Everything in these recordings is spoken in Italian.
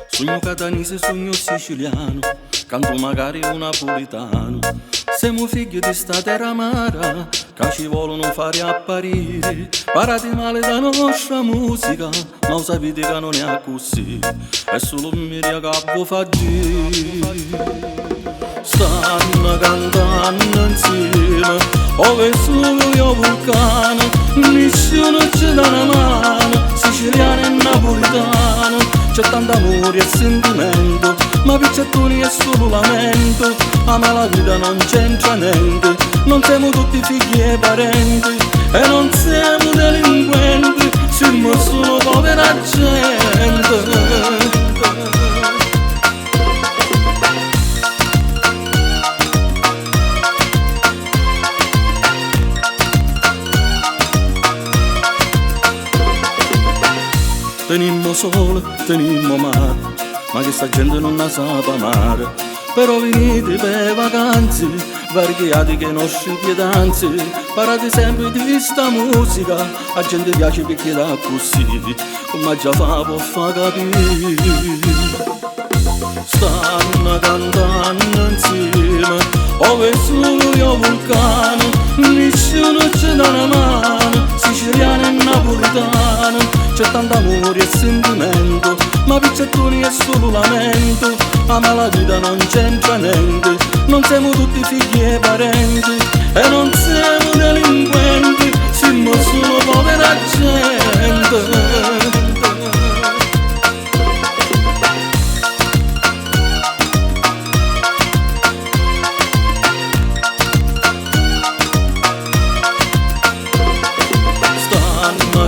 Sogno catanese, sogno siciliano, canto magari un napoletano. Siamo figli di sta terra amara, che ci vogliono fare apparire. Parate male da nostra musica, ma lo sapete che non è così. È solo media che fa dire. Stanno cantando insieme, ove solo io vulcano, nessuno ci dà una mano, siciliano e napoletano. C'è tanto amore e sentimento, ma piccettoni è solo lamento. Ama la vita non c'entra niente, non siamo tutti figli e parenti, e non siamo delinquenti, siamo solo povera gente. Tenimmo sole, tenimmo mare, ma che sta gente non la sa amare. Però venite per vacanze, variati che i nostri pietanze, parate sempre di sta musica, a gente piace perché da così, come già fa può fa capire. Stanno cantando insieme, ove solo io vulcano, nessuno ci dà una mano, siciliano e napoletano. C'è tanto amore e sentimento, ma piccettoni è solo lamento. Ama la vita non c'entra niente, non siamo tutti figli e parenti, e non siamo delinquenti, siamo solo povera gente.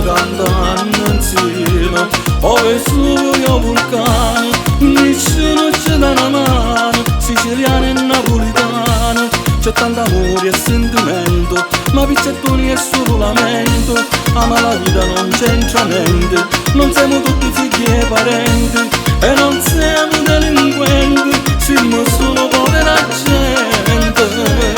Cantando insieme, ove solo io vulcano, nessuno ci dà una mano, siciliano e napoletano. C'è tanto amore e sentimento, ma piccettoni è solo lamento. Ama la vita non c'entra niente, non siamo tutti figli e parenti, e non siamo delinquenti, siamo solo povera gente.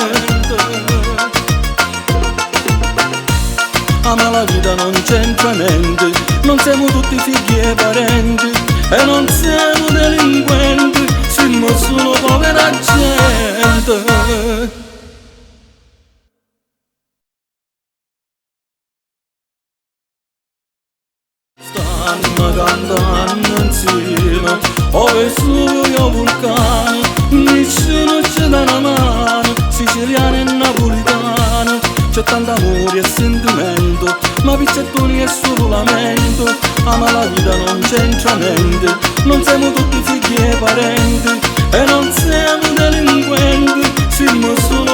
Ama la vita non c'entra niente, non siamo tutti figli e parenti, e non siamo delinquenti, siamo solo povera gente. Stanno cantando insieme, ove solo io vulcano, nessuno ci dà una mano, siciliano e napoletano. C'è tanto amore e sentimento, ma piccettoni è solo lamento. Ama la vita non c'entra niente, non siamo tutti figli e parenti, e non siamo delinquenti, siamo solo